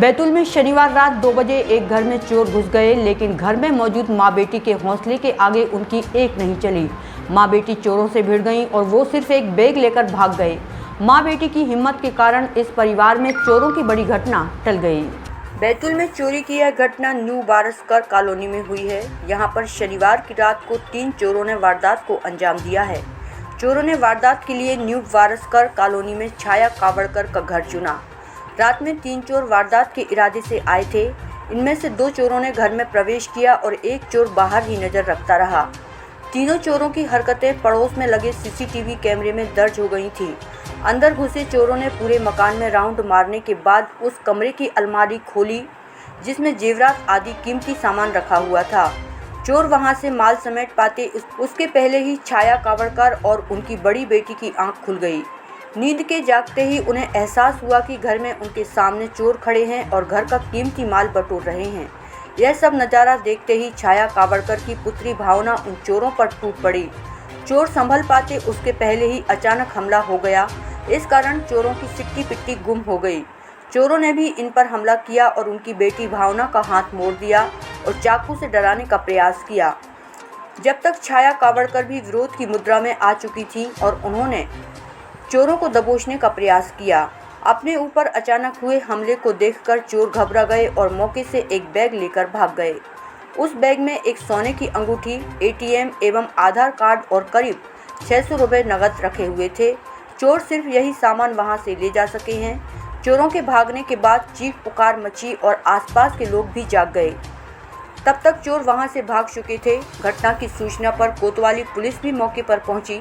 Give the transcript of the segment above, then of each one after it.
बैतूल में शनिवार रात 2 बजे एक घर में चोर घुस गए, लेकिन घर में मौजूद मां बेटी के हौसले के आगे उनकी एक नहीं चली। मां बेटी चोरों से भिड़ गईं और वो सिर्फ एक बैग लेकर भाग गए। मां बेटी की हिम्मत के कारण इस परिवार में चोरों की बड़ी घटना टल गई। बैतूल में चोरी की यह घटना न्यू बारसकर कॉलोनी में हुई है। यहां पर शनिवार की रात को 3 चोरों ने वारदात को अंजाम दिया है। चोरों ने वारदात के लिए न्यू बारसकर कॉलोनी में छाया कावड़कर का घर चुना। रात में 3 चोर वारदात के इरादे से आए थे। इनमें से 2 चोरों ने घर में प्रवेश किया और एक चोर बाहर ही नजर रखता रहा। तीनों चोरों की हरकतें पड़ोस में लगे सीसीटीवी कैमरे में दर्ज हो गई थी। अंदर घुसे चोरों ने पूरे मकान में राउंड मारने के बाद उस कमरे की अलमारी खोली जिसमें जेवरात आदि कीमती सामान रखा हुआ था। चोर वहां से माल समेट पाते उसके पहले ही छाया कावड़कर और उनकी बड़ी बेटी की आंख खुल गई। नींद के जागते ही उन्हें एहसास हुआ कि घर में उनके सामने चोर खड़े हैं और घर का कीमती माल बटोर रहे हैं। यह सब नज़ारा देखते ही छाया कावड़कर की पुत्री भावना उन चोरों पर टूट पड़ी। चोर संभल पाते उसके पहले ही अचानक हमला हो गया। इस कारण चोरों की सिट्टी पिट्टी गुम हो गई। चोरों ने भी इन पर हमला किया और उनकी बेटी भावना का हाथ मोड़ दिया और चाकू से डराने का प्रयास किया। जब तक छाया कावड़कर भी विरोध की मुद्रा में आ चुकी थी और उन्होंने चोरों को दबोचने का प्रयास किया। अपने ऊपर अचानक हुए हमले को देखकर चोर घबरा गए और मौके से एक बैग लेकर भाग गए। उस बैग में एक सोने की अंगूठी, एटीएम एवं आधार कार्ड और करीब 600 रुपये नकद रखे हुए थे। चोर सिर्फ यही सामान वहां से ले जा सके हैं। चोरों के भागने के बाद चीख पुकार मची और आसपास के लोग भी जाग गए। तब तक चोर वहां से भाग चुके थे। घटना की सूचना पर कोतवाली पुलिस भी मौके पर पहुंची।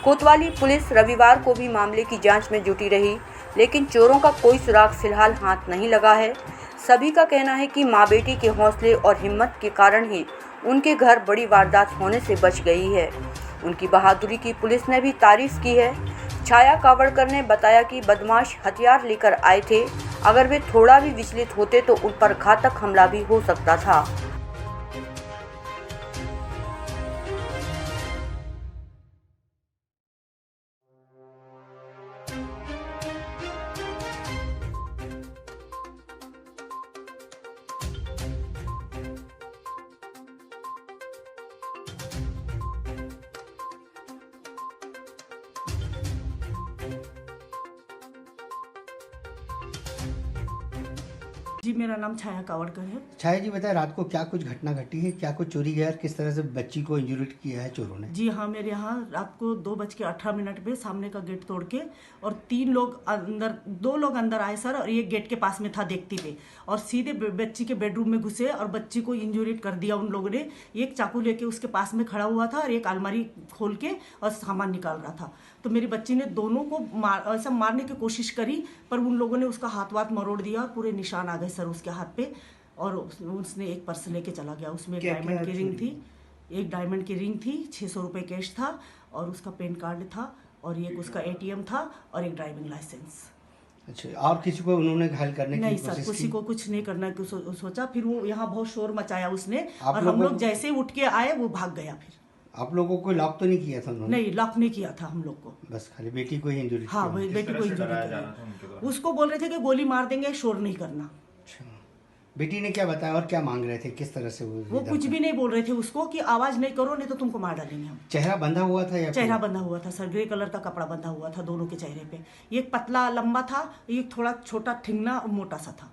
कोतवाली पुलिस रविवार को भी मामले की जांच में जुटी रही, लेकिन चोरों का कोई सुराग फिलहाल हाथ नहीं लगा है। सभी का कहना है कि मां बेटी के हौसले और हिम्मत के कारण ही उनके घर बड़ी वारदात होने से बच गई है। उनकी बहादुरी की पुलिस ने भी तारीफ की है। छाया कावड़कर ने बताया कि बदमाश हथियार लेकर आए थे। अगर वे थोड़ा भी विचलित होते तो उन पर घातक हमला भी हो सकता था। जी, मेरा नाम छाया कावड़कर है। छाया जी, बताए रात को क्या कुछ घटना घटी है, क्या कुछ चोरी गया, किस तरह से बच्ची को इंजूरी किया है चोरों ने? जी हाँ, मेरे यहाँ रात को 2:18 पे सामने का गेट तोड़ के और 2 लोग अंदर आए सर, और एक गेट के पास में था देखती पे, और सीधे बच्ची के बेडरूम में घुसे और बच्ची को इंजूरी कर दिया उन लोगों ने। एक चाकू लेके उसके पास में खड़ा हुआ था और एक अलमारी खोल के और सामान निकाल रहा था। तो मेरी बच्ची ने दोनों को ऐसा मारने की कोशिश करी, पर उन लोगों ने उसका हाथ वाथ मरोड़ दिया। पूरे निशान आ गए सर उसके हाथ पे, और उसने एक पर्स लेके चला गया। उसमें एक डायमंड की रिंग थी, 600 रुपये कैश था, और उसका पैन कार्ड था, और एक उसका एटीएम था, और एक ड्राइविंग लाइसेंस। अच्छा, और किसी को उन्होंने घायल करने की नहीं कोशिश की? सर, किसी को कुछ नहीं करना की सोचा। फिर वो यहाँ बहुत शोर मचाया उसने, आप और हम लोग जैसे ही उठ के आए वो भाग गया। फिर आप लोगों को लॉक तो नहीं किया था उन्होंने? नहीं, लॉक नहीं किया था हम लोग को, बस खाली बेटी को ही इंजूरी? हाँ, बेटी को इंजूरी करी। उसको बोल रहे थे कि गोली मार देंगे, शोर नहीं करना। अच्छा, बेटी ने क्या बताया और क्या मांग रहे थे, किस तरह से वो कुछ भी नहीं बोल रहे थे उसको कि आवाज नहीं करो नहीं तो तुमको मार डालेंगे हम। चेहरा बंधा हुआ था या? चेहरा बंधा हुआ था सर, ग्रे कलर का कपड़ा बंधा हुआ था दोनों के चेहरे पे। एक पतला लंबा था, एक थोड़ा छोटा ठिंगना और मोटा सा था।